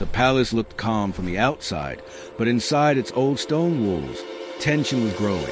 The palace looked calm from the outside, but inside its old stone walls, tension was growing.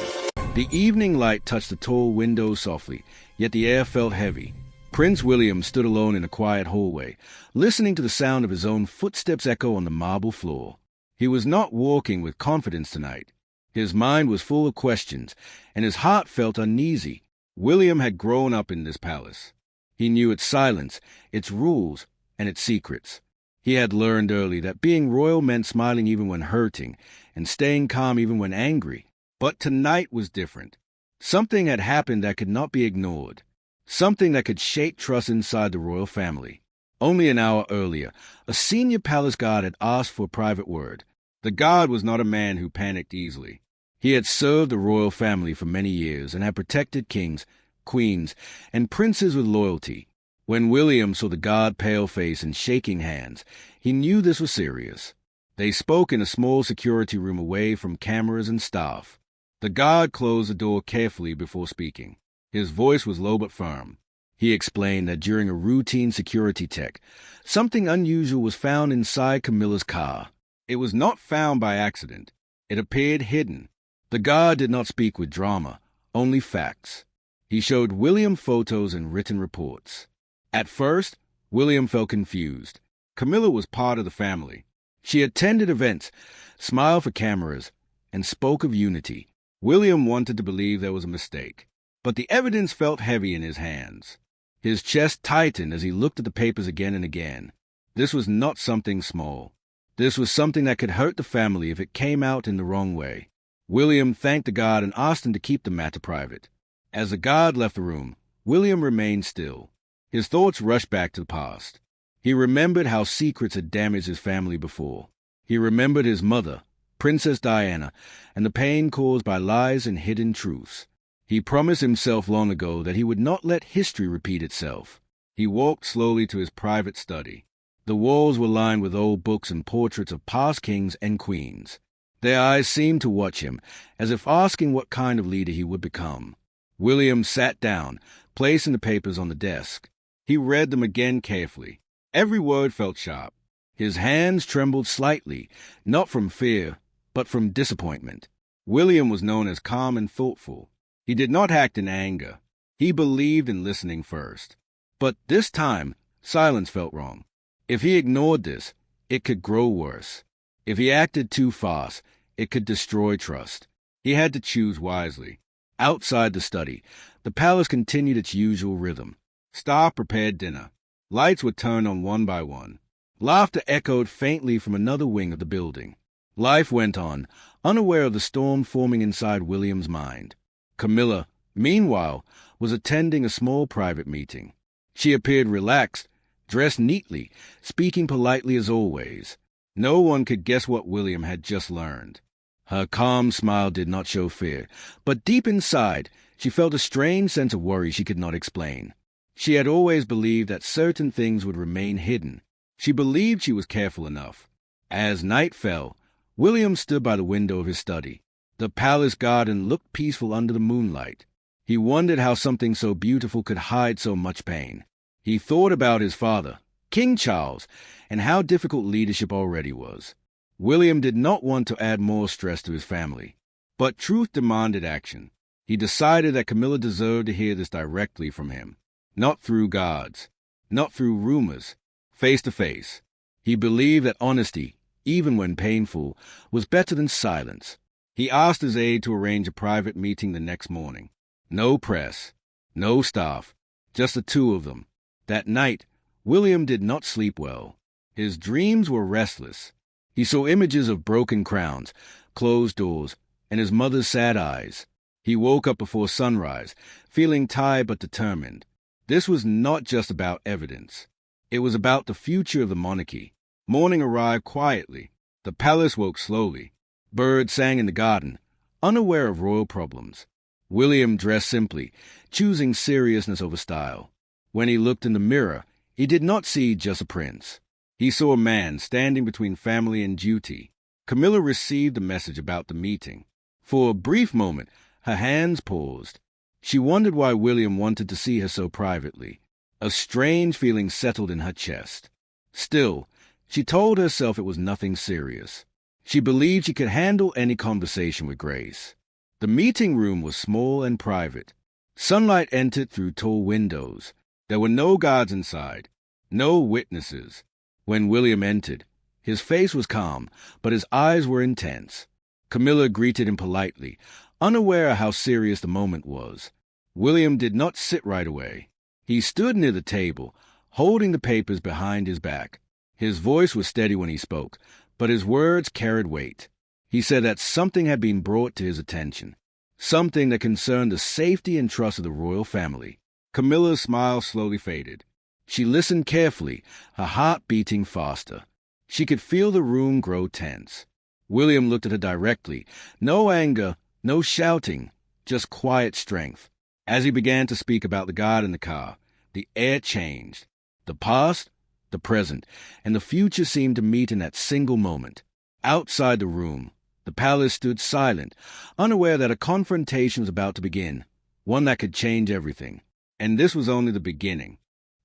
The evening light touched the tall windows softly, yet the air felt heavy. Prince William stood alone in a quiet hallway, listening to the sound of his own footsteps echo on the marble floor. He was not walking with confidence tonight. His mind was full of questions, and his heart felt uneasy. William had grown up in this palace. He knew its silence, its rules, and its secrets. He had learned early that being royal meant smiling even when hurting, and staying calm even when angry. But tonight was different. Something had happened that could not be ignored. Something that could shake trust inside the royal family. Only an hour earlier, a senior palace guard had asked for a private word. The guard was not a man who panicked easily. He had served the royal family for many years and had protected kings, queens, and princes with loyalty. When William saw the guard pale face and shaking hands, he knew this was serious. They spoke in a small security room away from cameras and staff. The guard closed the door carefully before speaking. His voice was low but firm. He explained that during a routine security check, something unusual was found inside Camilla's car. It was not found by accident. It appeared hidden. The guard did not speak with drama, only facts. He showed William photos and written reports. At first, William felt confused. Camilla was part of the family. She attended events, smiled for cameras, and spoke of unity. William wanted to believe there was a mistake, but the evidence felt heavy in his hands. His chest tightened as he looked at the papers again and again. This was not something small. This was something that could hurt the family if it came out in the wrong way. William thanked the guard and asked him to keep the matter private. As the guard left the room, William remained still. His thoughts rushed back to the past. He remembered how secrets had damaged his family before. He remembered his mother, Princess Diana, and the pain caused by lies and hidden truths. He promised himself long ago that he would not let history repeat itself. He walked slowly to his private study. The walls were lined with old books and portraits of past kings and queens. Their eyes seemed to watch him, as if asking what kind of leader he would become. William sat down, placing the papers on the desk. He read them again carefully. Every word felt sharp. His hands trembled slightly, not from fear, but from disappointment. William was known as calm and thoughtful. He did not act in anger. He believed in listening first. But this time, silence felt wrong. If he ignored this, it could grow worse. If he acted too fast, it could destroy trust. He had to choose wisely. Outside the study, the palace continued its usual rhythm. Staff prepared dinner. Lights were turned on one by one. Laughter echoed faintly from another wing of the building. Life went on, unaware of the storm forming inside William's mind. Camilla, meanwhile, was attending a small private meeting. She appeared relaxed, dressed neatly, speaking politely as always. No one could guess what William had just learned. Her calm smile did not show fear, but deep inside, she felt a strange sense of worry she could not explain. She had always believed that certain things would remain hidden. She believed she was careful enough. As night fell, William stood by the window of his study. The palace garden looked peaceful under the moonlight. He wondered how something so beautiful could hide so much pain. He thought about his father, King Charles, and how difficult leadership already was. William did not want to add more stress to his family, but truth demanded action. He decided that Camilla deserved to hear this directly from him, not through guards, not through rumors, face to face. He believed that honesty, even when painful, was better than silence. He asked his aide to arrange a private meeting the next morning. No press, no staff, just the two of them. That night, William did not sleep well. His dreams were restless. He saw images of broken crowns, closed doors, and his mother's sad eyes. He woke up before sunrise, feeling tired but determined. This was not just about evidence. It was about the future of the monarchy. Morning arrived quietly. The palace woke slowly. Birds sang in the garden, unaware of royal problems. William dressed simply, choosing seriousness over style. When he looked in the mirror, he did not see just a prince. He saw a man standing between family and duty. Camilla received the message about the meeting. For a brief moment, her hands paused. She wondered why William wanted to see her so privately. A strange feeling settled in her chest. Still, She told herself it was nothing serious. She believed she could handle any conversation with grace. The meeting room was small and private. Sunlight entered through tall windows. There were no guards inside, no witnesses. When William entered, his face was calm, but his eyes were intense. Camilla greeted him politely, unaware of how serious the moment was. William did not sit right away. He stood near the table, holding the papers behind his back. His voice was steady when he spoke, but his words carried weight. He said that something had been brought to his attention, something that concerned the safety and trust of the royal family. Camilla's smile slowly faded. She listened carefully, her heart beating faster. She could feel the room grow tense. William looked at her directly. No anger, no shouting, just quiet strength. As he began to speak about the guard in the car, the air changed. The past, the present, and the future seemed to meet in that single moment. Outside the room, the palace stood silent, unaware that a confrontation was about to begin, one that could change everything. And this was only the beginning.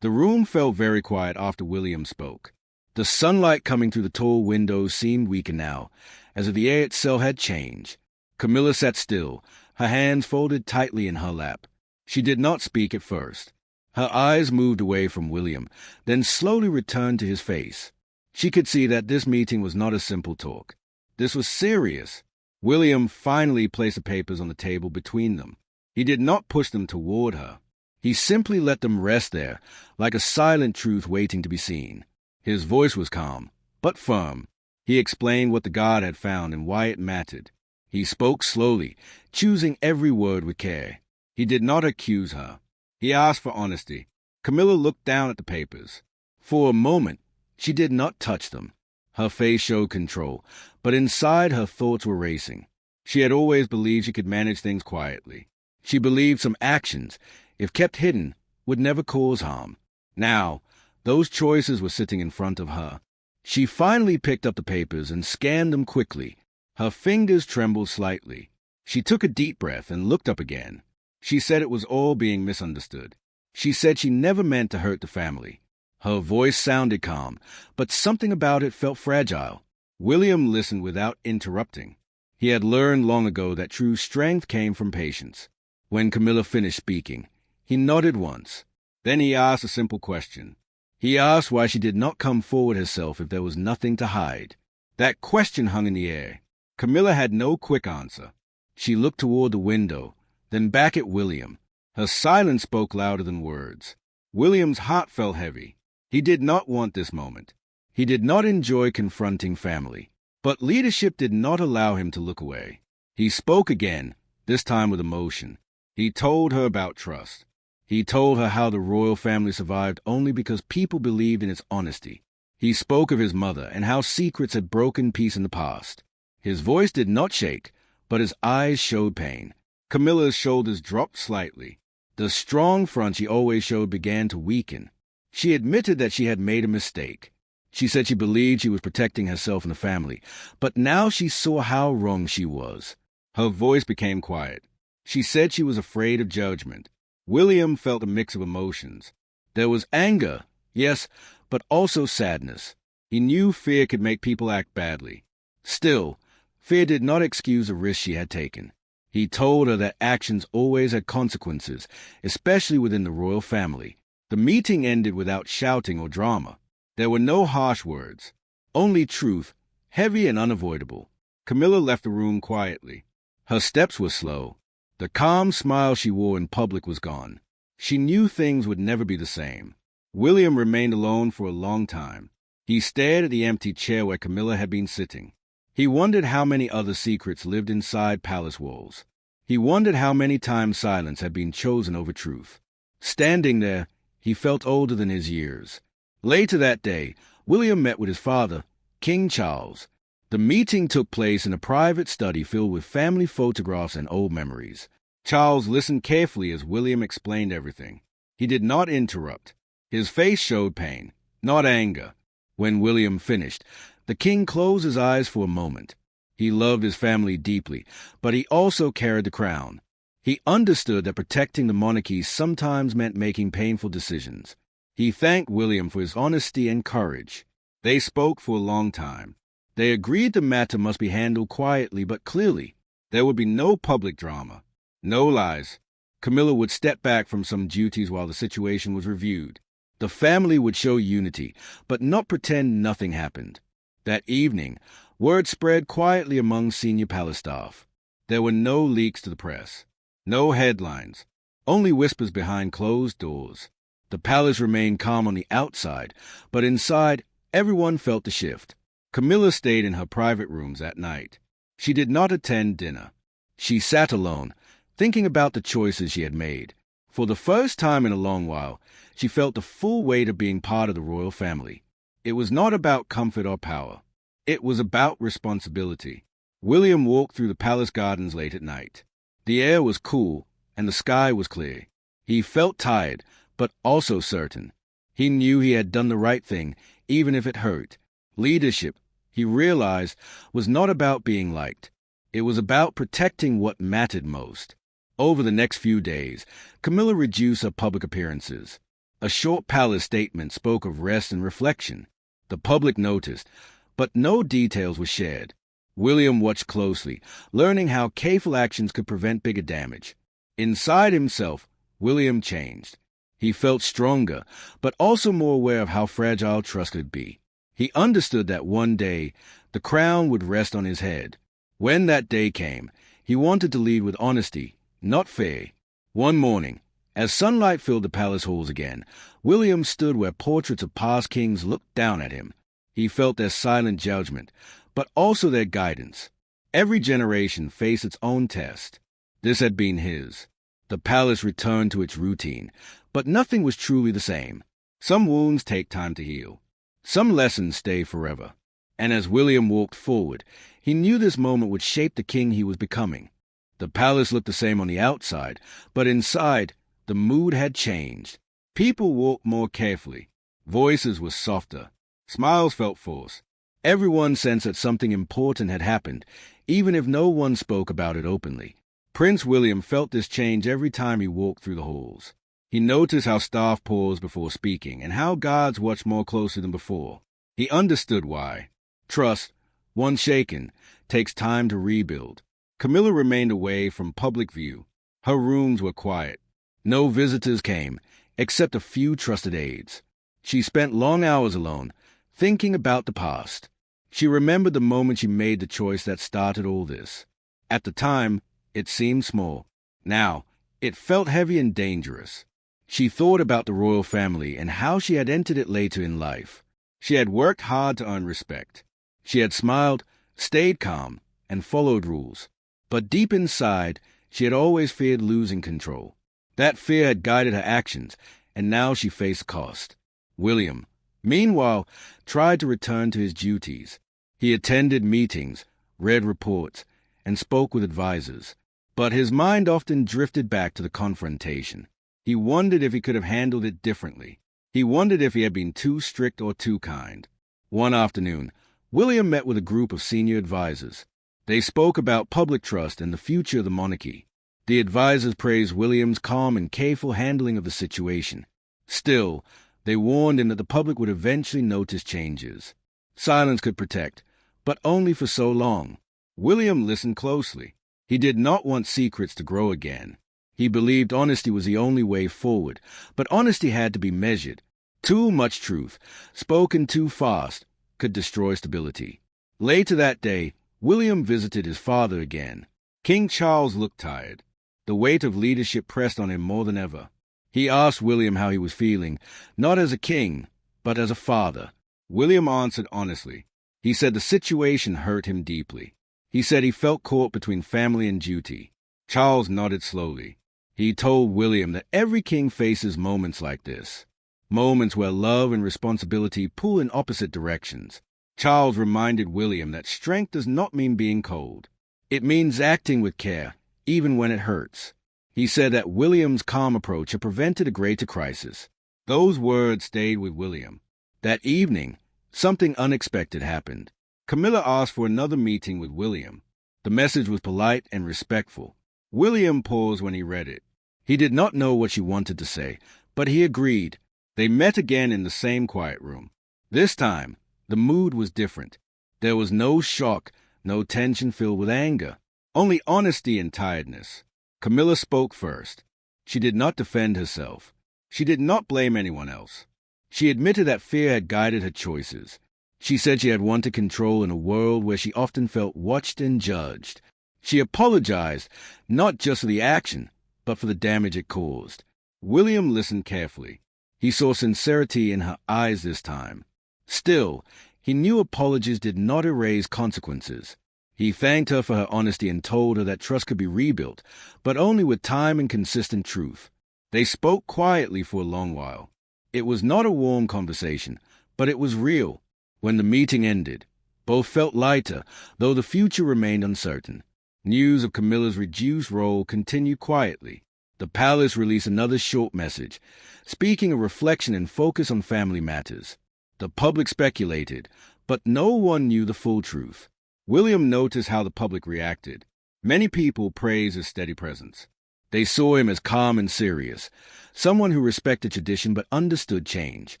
The room felt very quiet after William spoke. The sunlight coming through the tall windows seemed weaker now, as if the air itself had changed. Camilla sat still, her hands folded tightly in her lap. She did not speak at first. Her eyes moved away from William, then slowly returned to his face. She could see that this meeting was not a simple talk. This was serious. William finally placed the papers on the table between them. He did not push them toward her. He simply let them rest there, like a silent truth waiting to be seen. His voice was calm, but firm. He explained what the guard had found and why it mattered. He spoke slowly, choosing every word with care. He did not accuse her. He asked for honesty. Camilla looked down at the papers. For a moment, she did not touch them. Her face showed control, but inside her thoughts were racing. She had always believed she could manage things quietly. She believed some actions, if kept hidden, would never cause harm. Now, those choices were sitting in front of her. She finally picked up the papers and scanned them quickly. Her fingers trembled slightly. She took a deep breath and looked up again. She said it was all being misunderstood. She said she never meant to hurt the family. Her voice sounded calm, but something about it felt fragile. William listened without interrupting. He had learned long ago that true strength came from patience. When Camilla finished speaking, he nodded once. Then he asked a simple question. He asked why she did not come forward herself if there was nothing to hide. That question hung in the air. Camilla had no quick answer. She looked toward the window, then back at William. Her silence spoke louder than words. William's heart felt heavy. He did not want this moment. He did not enjoy confronting family. But leadership did not allow him to look away. He spoke again, this time with emotion. He told her about trust. He told her how the royal family survived only because people believed in its honesty. He spoke of his mother and how secrets had broken peace in the past. His voice did not shake, but his eyes showed pain. Camilla's shoulders dropped slightly. The strong front she always showed began to weaken. She admitted that she had made a mistake. She said she believed she was protecting herself and the family, but now she saw how wrong she was. Her voice became quiet. She said she was afraid of judgment. William felt a mix of emotions. There was anger, yes, but also sadness. He knew fear could make people act badly. Still, fear did not excuse the risk she had taken. He told her that actions always had consequences, especially within the royal family. The meeting ended without shouting or drama. There were no harsh words, only truth, heavy and unavoidable. Camilla left the room quietly. Her steps were slow. The calm smile she wore in public was gone. She knew things would never be the same. William remained alone for a long time. He stared at the empty chair where Camilla had been sitting. He wondered how many other secrets lived inside palace walls. He wondered how many times silence had been chosen over truth. Standing there, he felt older than his years. Later that day, William met with his father, King Charles. The meeting took place in a private study filled with family photographs and old memories. Charles listened carefully as William explained everything. He did not interrupt. His face showed pain, not anger. When William finished, the king closed his eyes for a moment. He loved his family deeply, but he also carried the crown. He understood that protecting the monarchy sometimes meant making painful decisions. He thanked William for his honesty and courage. They spoke for a long time. They agreed the matter must be handled quietly but clearly. There would be no public drama, no lies. Camilla would step back from some duties while the situation was reviewed. The family would show unity, but not pretend nothing happened. That evening, word spread quietly among senior palace staff. There were no leaks to the press, no headlines, only whispers behind closed doors. The palace remained calm on the outside, but inside, everyone felt the shift. Camilla stayed in her private rooms at night. She did not attend dinner. She sat alone, thinking about the choices she had made. For the first time in a long while, she felt the full weight of being part of the royal family. It was not about comfort or power. It was about responsibility. William walked through the palace gardens late at night. The air was cool, and the sky was clear. He felt tired, but also certain. He knew he had done the right thing, even if it hurt. Leadership, he realized, was not about being liked. It was about protecting what mattered most. Over the next few days, Camilla reduced her public appearances. A short palace statement spoke of rest and reflection. The public noticed, but no details were shared. William watched closely, learning how careful actions could prevent bigger damage. Inside himself, William changed. He felt stronger, but also more aware of how fragile trust could be. He understood that one day, the crown would rest on his head. When that day came, he wanted to lead with honesty, not fear. One morning, as sunlight filled the palace halls again, William stood where portraits of past kings looked down at him. He felt their silent judgment, but also their guidance. Every generation faced its own test. This had been his. The palace returned to its routine, but nothing was truly the same. Some wounds take time to heal. Some lessons stay forever. And as William walked forward, he knew this moment would shape the king he was becoming. The palace looked the same on the outside, but inside, the mood had changed. People walked more carefully. Voices were softer. Smiles felt forced. Everyone sensed that something important had happened, even if no one spoke about it openly. Prince William felt this change every time he walked through the halls. He noticed how staff paused before speaking and how guards watched more closely than before. He understood why. Trust, once shaken, takes time to rebuild. Camilla remained away from public view. Her rooms were quiet. No visitors came, except a few trusted aides. She spent long hours alone, thinking about the past. She remembered the moment she made the choice that started all this. At the time, it seemed small. Now, it felt heavy and dangerous. She thought about the royal family and how she had entered it later in life. She had worked hard to earn respect. She had smiled, stayed calm, and followed rules. But deep inside, she had always feared losing control. That fear had guided her actions, and now she faced cost. William, meanwhile, tried to return to his duties. He attended meetings, read reports, and spoke with advisors. But his mind often drifted back to the confrontation. He wondered if he could have handled it differently. He wondered if he had been too strict or too kind. One afternoon, William met with a group of senior advisors. They spoke about public trust and the future of the monarchy. The advisors praised William's calm and careful handling of the situation. Still, they warned him that the public would eventually notice changes. Silence could protect, but only for so long. William listened closely. He did not want secrets to grow again. He believed honesty was the only way forward, but honesty had to be measured. Too much truth, spoken too fast, could destroy stability. Later that day, William visited his father again. King Charles looked tired. The weight of leadership pressed on him more than ever. He asked William how he was feeling, not as a king, but as a father. William answered honestly. He said the situation hurt him deeply. He said he felt caught between family and duty. Charles nodded slowly. He told William that every king faces moments like this, moments where love and responsibility pull in opposite directions. Charles reminded William that strength does not mean being cold. It means acting with care, even when it hurts. He said that William's calm approach had prevented a greater crisis. Those words stayed with William. That evening, something unexpected happened. Camilla asked for another meeting with William. The message was polite and respectful. William paused when he read it. He did not know what she wanted to say, but he agreed. They met again in the same quiet room. This time, The mood was different. There was no shock, no tension filled with anger, only honesty and tiredness. Camilla spoke first. She did not defend herself. She did not blame anyone else. She admitted that fear had guided her choices. She said she had wanted control in a world where she often felt watched and judged. She apologized, not just for the action, but for the damage it caused. William listened carefully. He saw sincerity in her eyes this time. Still, he knew apologies did not erase consequences. He thanked her for her honesty and told her that trust could be rebuilt, but only with time and consistent truth. They spoke quietly for a long while. It was not a warm conversation, but it was real. When the meeting ended, both felt lighter, though the future remained uncertain. News of Camilla's reduced role continued quietly. The palace released another short message, speaking of reflection and focus on family matters. The public speculated, but no one knew the full truth. William noticed how the public reacted. Many people praised his steady presence. They saw him as calm and serious, someone who respected tradition but understood change.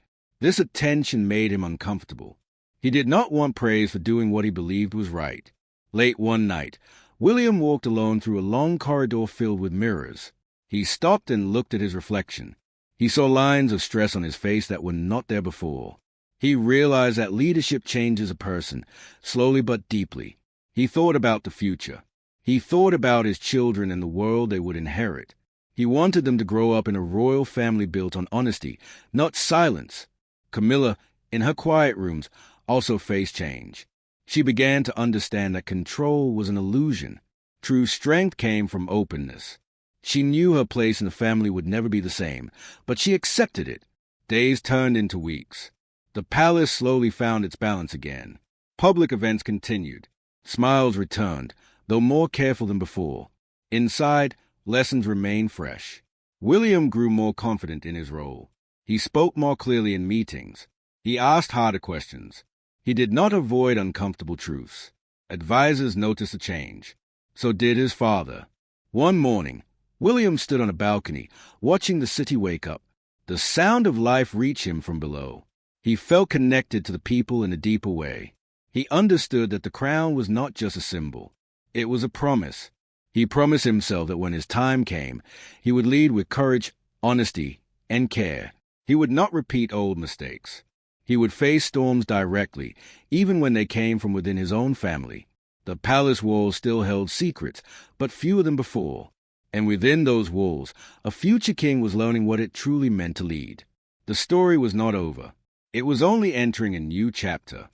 This attention made him uncomfortable. He did not want praise for doing what he believed was right. Late one night, William walked alone through a long corridor filled with mirrors. He stopped and looked at his reflection. He saw lines of stress on his face that were not there before. He realized that leadership changes a person, slowly but deeply. He thought about the future. He thought about his children and the world they would inherit. He wanted them to grow up in a royal family built on honesty, not silence. Camilla, in her quiet rooms, also faced change. She began to understand that control was an illusion. True strength came from openness. She knew her place in the family would never be the same, but she accepted it. Days turned into weeks. The palace slowly found its balance again. Public events continued. Smiles returned, though more careful than before. Inside, lessons remained fresh. William grew more confident in his role. He spoke more clearly in meetings. He asked harder questions. He did not avoid uncomfortable truths. Advisors noticed a change. So did his father. One morning, William stood on a balcony, watching the city wake up. The sound of life reached him from below. He felt connected to the people in a deeper way. He understood that the crown was not just a symbol. It was a promise. He promised himself that when his time came, he would lead with courage, honesty, and care. He would not repeat old mistakes. He would face storms directly, even when they came from within his own family. The palace walls still held secrets, but fewer than before. And within those walls, a future king was learning what it truly meant to lead. The story was not over. It was only entering a new chapter.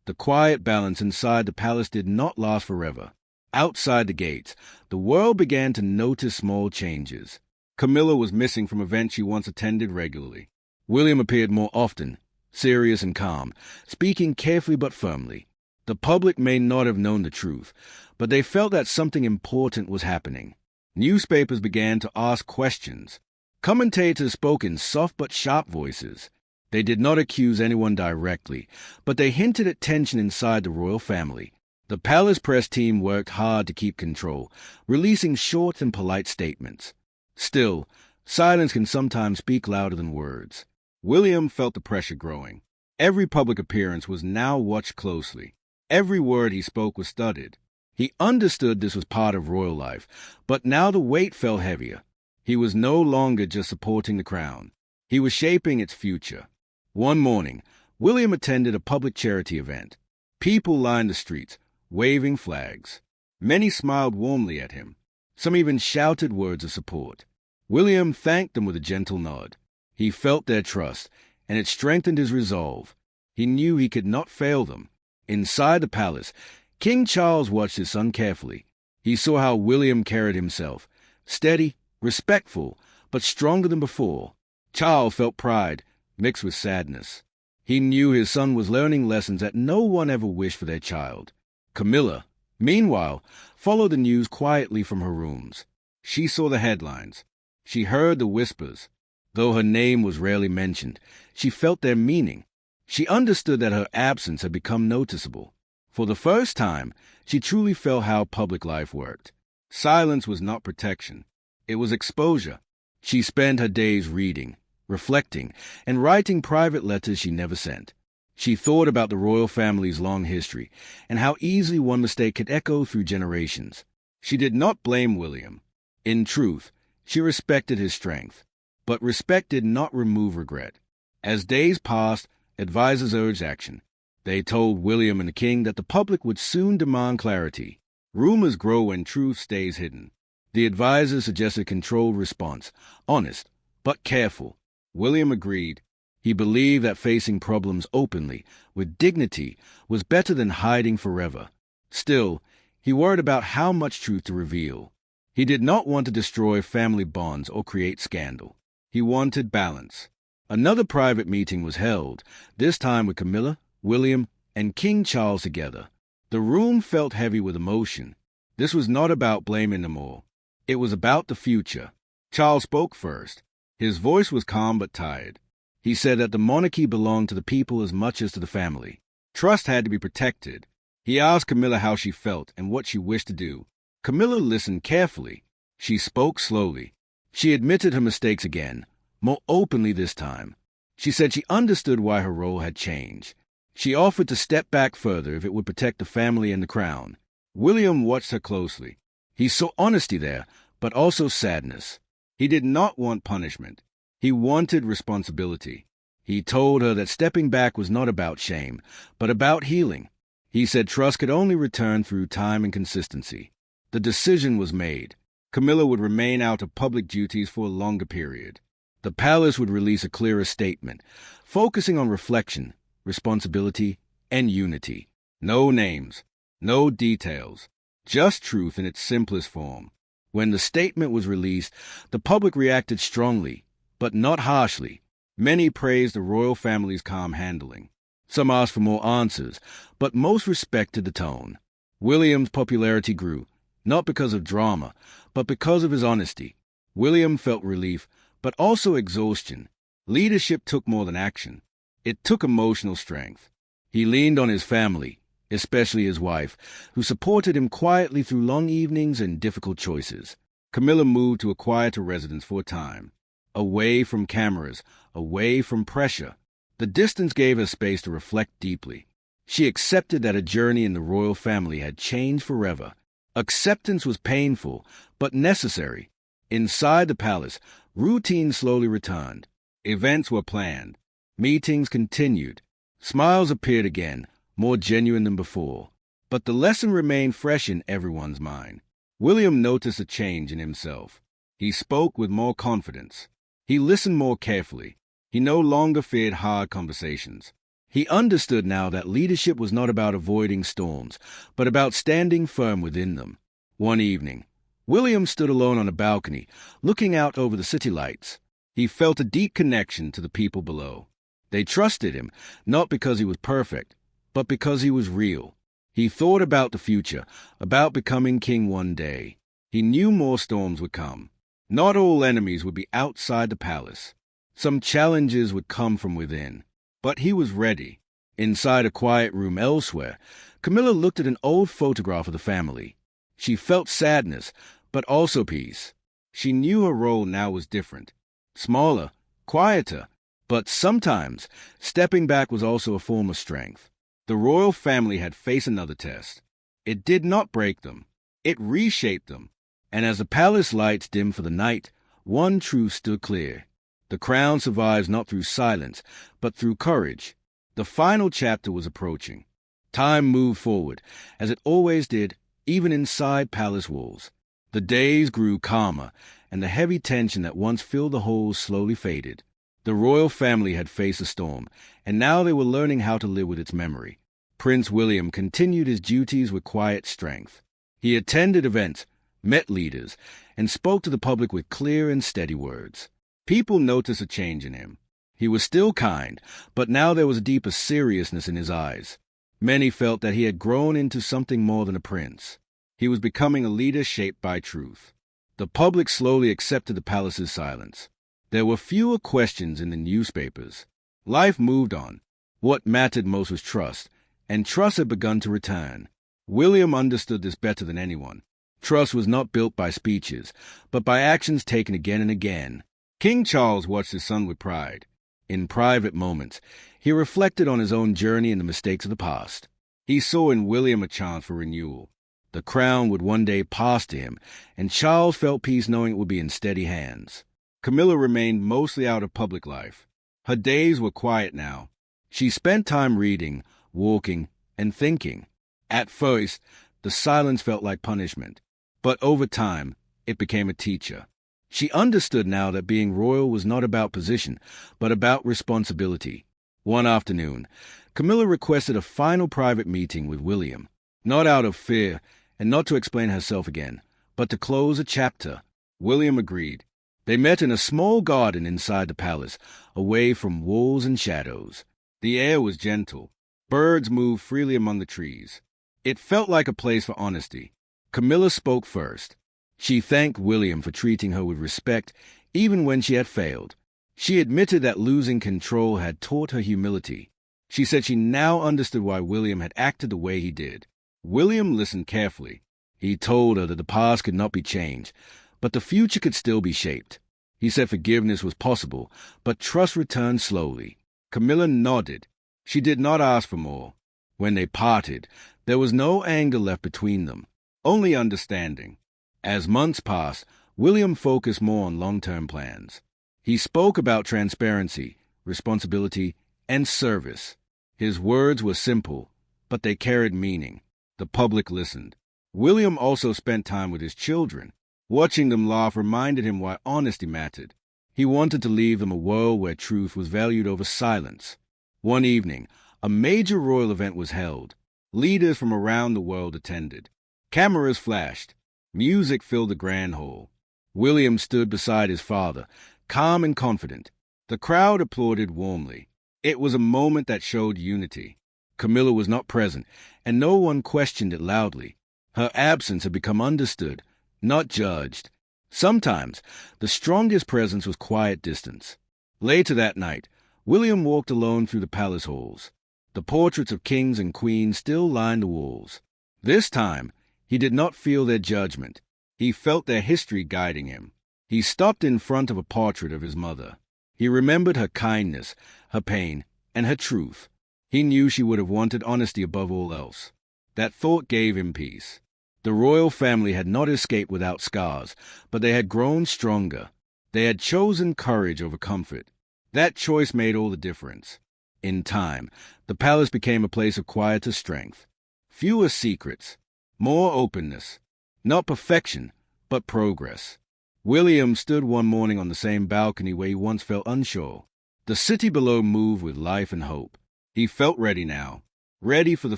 The quiet balance inside the palace did not last forever. Outside the gates, the world began to notice small changes. Camilla was missing from events she once attended regularly. William appeared more often, serious and calm, speaking carefully but firmly. The public may not have known the truth, but they felt that something important was happening. Newspapers began to ask questions. Commentators spoke in soft but sharp voices. They did not accuse anyone directly, but they hinted at tension inside the royal family. The palace press team worked hard to keep control, releasing short and polite statements. Still, silence can sometimes speak louder than words. William felt the pressure growing. Every public appearance was now watched closely. Every word he spoke was studied. He understood this was part of royal life, but now the weight fell heavier. He was no longer just supporting the crown. He was shaping its future. One morning, William attended a public charity event. People lined the streets, waving flags. Many smiled warmly at him. Some even shouted words of support. William thanked them with a gentle nod. He felt their trust, and it strengthened his resolve. He knew he could not fail them. Inside the palace, King Charles watched his son carefully. He saw how William carried himself, steady, respectful, but stronger than before. Charles felt pride, mixed with sadness. He knew his son was learning lessons that no one ever wished for their child. Camilla, meanwhile, followed the news quietly from her rooms. She saw the headlines. She heard the whispers. Though her name was rarely mentioned, she felt their meaning. She understood that her absence had become noticeable. For the first time, she truly felt how public life worked. Silence was not protection. It was exposure. She spent her days reading, reflecting, and writing private letters she never sent. She thought about the royal family's long history and how easily one mistake could echo through generations. She did not blame William. In truth, she respected his strength, but respect did not remove regret. As days passed, advisors urged action. They told William and the king that the public would soon demand clarity. Rumors grow when truth stays hidden. The advisors suggested controlled response, honest, but careful. William agreed. He believed that facing problems openly, with dignity, was better than hiding forever. Still, he worried about how much truth to reveal. He did not want to destroy family bonds or create scandal. He wanted balance. Another private meeting was held, this time with Camilla, William, and King Charles together. The room felt heavy with emotion. This was not about blaming them all. It was about the future. Charles spoke first. His voice was calm but tired. He said that the monarchy belonged to the people as much as to the family. Trust had to be protected. He asked Camilla how she felt and what she wished to do. Camilla listened carefully. She spoke slowly. She admitted her mistakes again, more openly this time. She said she understood why her role had changed. She offered to step back further if it would protect the family and the crown. William watched her closely. He saw honesty there, but also sadness. He did not want punishment. He wanted responsibility. He told her that stepping back was not about shame, but about healing. He said trust could only return through time and consistency. The decision was made. Camilla would remain out of public duties for a longer period. The palace would release a clearer statement, focusing on reflection, responsibility, and unity. No names, no details, just truth in its simplest form. When the statement was released, the public reacted strongly, but not harshly. Many praised the royal family's calm handling. Some asked for more answers, but most respected the tone. William's popularity grew, not because of drama, but because of his honesty. William felt relief, but also exhaustion. Leadership took more than action. It took emotional strength. He leaned on his family, especially his wife, who supported him quietly through long evenings and difficult choices. Camilla moved to a quieter residence for a time. Away from cameras, away from pressure. The distance gave her space to reflect deeply. She accepted that a journey in the royal family had changed forever. Acceptance was painful, but necessary. Inside the palace, routine slowly returned. Events were planned. Meetings continued. Smiles appeared again, more genuine than before. But the lesson remained fresh in everyone's mind. William noticed a change in himself. He spoke with more confidence. He listened more carefully. He no longer feared hard conversations. He understood now that leadership was not about avoiding storms, but about standing firm within them. One evening, William stood alone on a balcony, looking out over the city lights. He felt a deep connection to the people below. They trusted him, not because he was perfect, but because he was real. He thought about the future, about becoming king one day. He knew more storms would come. Not all enemies would be outside the palace. Some challenges would come from within. But he was ready. Inside a quiet room elsewhere, Camilla looked at an old photograph of the family. She felt sadness, but also peace. She knew her role now was different. Smaller, quieter, but sometimes stepping back was also a form of strength. The royal family had faced another test. It did not break them. It reshaped them. And as the palace lights dimmed for the night, one truth stood clear. The crown survives not through silence, but through courage. The final chapter was approaching. Time moved forward, as it always did, even inside palace walls. The days grew calmer, and the heavy tension that once filled the halls slowly faded. The royal family had faced a storm, and now they were learning how to live with its memory. Prince William continued his duties with quiet strength. He attended events, met leaders, and spoke to the public with clear and steady words. People noticed a change in him. He was still kind, but now there was a deeper seriousness in his eyes. Many felt that he had grown into something more than a prince. He was becoming a leader shaped by truth. The public slowly accepted the palace's silence. There were fewer questions in the newspapers. Life moved on. What mattered most was trust, and trust had begun to return. William understood this better than anyone. Trust was not built by speeches, but by actions taken again and again. King Charles watched his son with pride. In private moments, He reflected on his own journey and the mistakes of the past. He saw in William a chance for renewal. The crown would one day pass to him, and Charles felt peace knowing it would be in steady hands. Camilla remained mostly out of public life. Her days were quiet now. She spent time reading, walking, and thinking. At first, the silence felt like punishment, but over time, it became a teacher. She understood now that being royal was not about position, but about responsibility. One afternoon, Camilla requested a final private meeting with William, not out of fear and not to explain herself again, but to close a chapter. William agreed. They met in a small garden inside the palace, away from walls and shadows. The air was gentle. Birds moved freely among the trees. It felt like a place for honesty. Camilla spoke first. She thanked William for treating her with respect, even when she had failed. She admitted that losing control had taught her humility. She said she now understood why William had acted the way he did. William listened carefully. He told her that the past could not be changed, but the future could still be shaped. He said forgiveness was possible, but trust returned slowly. Camilla nodded. She did not ask for more. When they parted, there was no anger left between them, only understanding. As months passed, William focused more on long-term plans. He spoke about transparency, responsibility, and service. His words were simple, but they carried meaning. The public listened. William also spent time with his children. Watching them laugh reminded him why honesty mattered. He wanted to leave them a world where truth was valued over silence. One evening, a major royal event was held. Leaders from around the world attended. Cameras flashed. Music filled the grand hall. William stood beside his father, calm and confident. The crowd applauded warmly. It was a moment that showed unity. Camilla was not present, and no one questioned it loudly. Her absence had become understood, not judged. Sometimes, the strongest presence was quiet distance. Later that night, William walked alone through the palace halls. The portraits of kings and queens still lined the walls. This time, he did not feel their judgment. He felt their history guiding him. He stopped in front of a portrait of his mother. He remembered her kindness, her pain, and her truth. He knew she would have wanted honesty above all else. That thought gave him peace. The royal family had not escaped without scars, but they had grown stronger. They had chosen courage over comfort. That choice made all the difference. In time, the palace became a place of quieter strength. Fewer secrets, more openness. Not perfection, but progress. William stood one morning on the same balcony where he once felt unsure. The city below moved with life and hope. He felt ready now, ready for the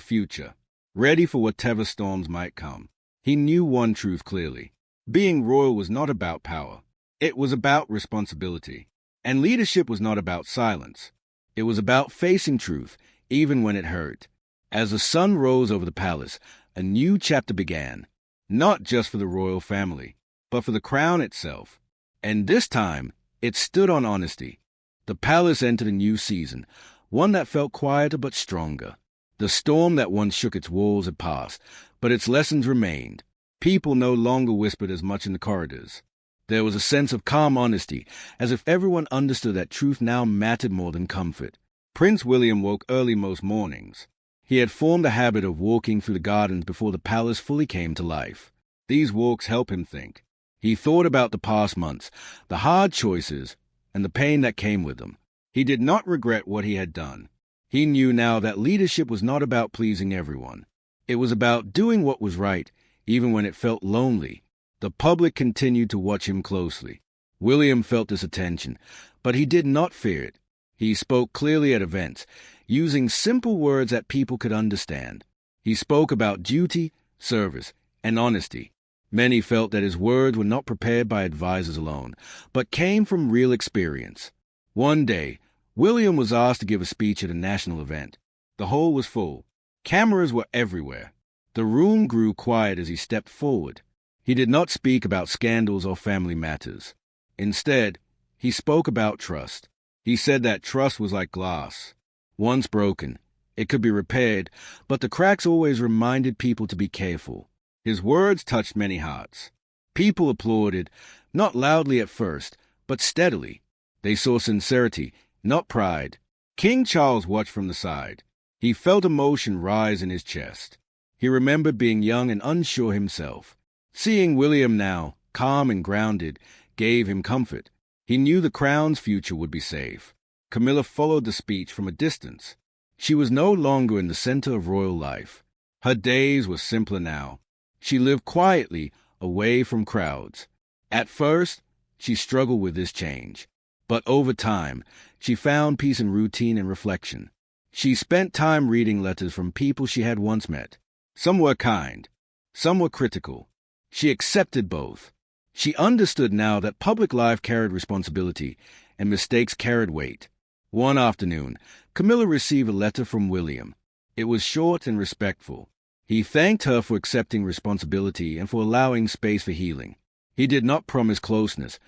future, ready for whatever storms might come. He knew one truth clearly. Being royal was not about power. It was about responsibility. And leadership was not about silence. It was about facing truth, even when it hurt. As the sun rose over the palace, a new chapter began, not just for the royal family, but for the crown itself. And this time, it stood on honesty. The palace entered a new season, one that felt quieter but stronger. The storm that once shook its walls had passed, but its lessons remained. People no longer whispered as much in the corridors. There was a sense of calm honesty, as if everyone understood that truth now mattered more than comfort. Prince William woke early most mornings. He had formed a habit of walking through the gardens before the palace fully came to life. These walks helped him think. He thought about the past months, the hard choices, and the pain that came with them. He did not regret what he had done. He knew now that leadership was not about pleasing everyone. It was about doing what was right, even when it felt lonely. The public continued to watch him closely. William felt this attention, but he did not fear it. He spoke clearly at events, using simple words that people could understand. He spoke about duty, service, and honesty. Many felt that his words were not prepared by advisors alone, but came from real experience. One day, William was asked to give a speech at a national event. The hall was full. Cameras were everywhere. The room grew quiet as he stepped forward. He did not speak about scandals or family matters. Instead, he spoke about trust. He said that trust was like glass. Once broken, it could be repaired, but the cracks always reminded people to be careful. His words touched many hearts. People applauded, not loudly at first, but steadily. They saw sincerity, not pride. King Charles watched from the side. He felt emotion rise in his chest. He remembered being young and unsure himself. Seeing William now, calm and grounded, gave him comfort. He knew the crown's future would be safe. Camilla followed the speech from a distance. She was no longer in the center of royal life. Her days were simpler now. She lived quietly, away from crowds. At first, she struggled with this change. But over time, she found peace in routine and reflection. She spent time reading letters from people she had once met. Some were kind, some were critical. She accepted both. She understood now that public life carried responsibility and mistakes carried weight. One afternoon, Camilla received a letter from William. It was short and respectful. He thanked her for accepting responsibility and for allowing space for healing. He did not promise closeness,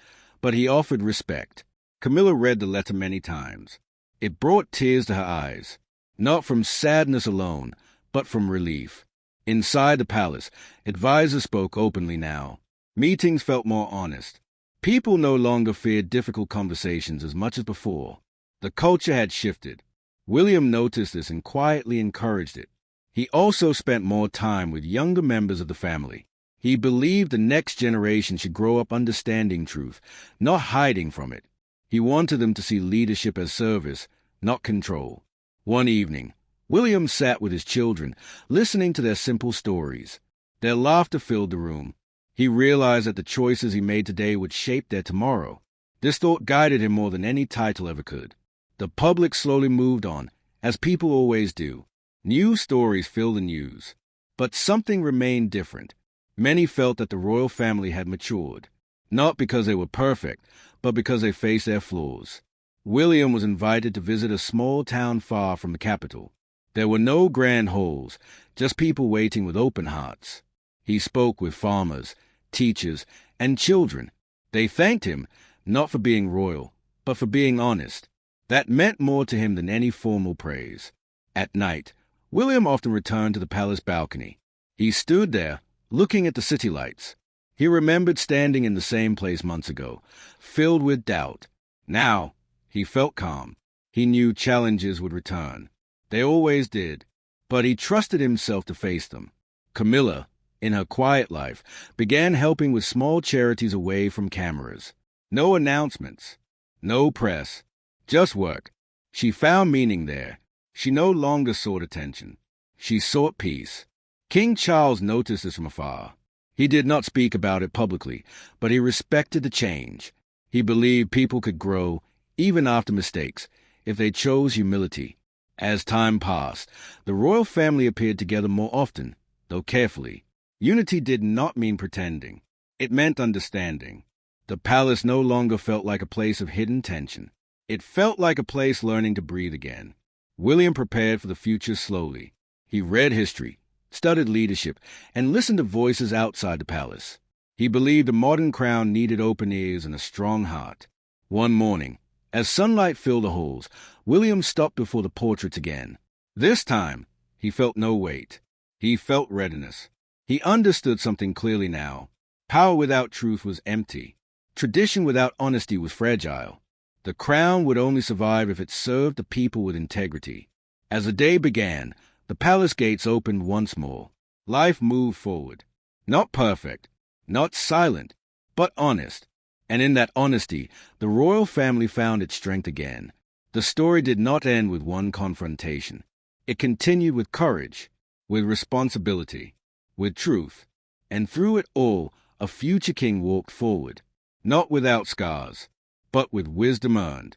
but he offered respect. Camilla read the letter many times. It brought tears to her eyes, not from sadness alone, but from relief. Inside the palace, advisors spoke openly now. Meetings felt more honest. People no longer feared difficult conversations as much as before. The culture had shifted. William noticed this and quietly encouraged it. He also spent more time with younger members of the family. He believed the next generation should grow up understanding truth, not hiding from it. He wanted them to see leadership as service, not control. One evening, William sat with his children, listening to their simple stories. Their laughter filled the room. He realized that the choices he made today would shape their tomorrow. This thought guided him more than any title ever could. The public slowly moved on, as people always do. New stories filled the news. But something remained different. Many felt that the royal family had matured, not because they were perfect, but because they faced their flaws. William was invited to visit a small town far from the capital. There were no grand halls, just people waiting with open hearts. He spoke with farmers, teachers, and children. They thanked him, not for being royal, but for being honest. That meant more to him than any formal praise. At night, William often returned to the palace balcony. He stood there, looking at the city lights. He remembered standing in the same place months ago, filled with doubt. Now, he felt calm. He knew challenges would return. They always did. But he trusted himself to face them. Camilla, in her quiet life, began helping with small charities away from cameras. No announcements, no press, just work. She found meaning there. She no longer sought attention. She sought peace. King Charles noticed this from afar. He did not speak about it publicly, but he respected the change. He believed people could grow, even after mistakes, if they chose humility. As time passed, the royal family appeared together more often, though carefully. Unity did not mean pretending. It meant understanding. The palace no longer felt like a place of hidden tension. It felt like a place learning to breathe again. William prepared for the future slowly. He read history, studied leadership, and listened to voices outside the palace. He believed the modern crown needed open ears and a strong heart. One morning, as sunlight filled the halls, William stopped before the portraits again. This time, he felt no weight. He felt readiness. He understood something clearly now. Power without truth was empty. Tradition without honesty was fragile. The crown would only survive if it served the people with integrity. As the day began, the palace gates opened once more. Life moved forward. Not perfect, not silent, but honest. And in that honesty, the royal family found its strength again. The story did not end with one confrontation. It continued with courage, with responsibility, with truth. And through it all, a future king walked forward, not without scars, but with wisdom earned.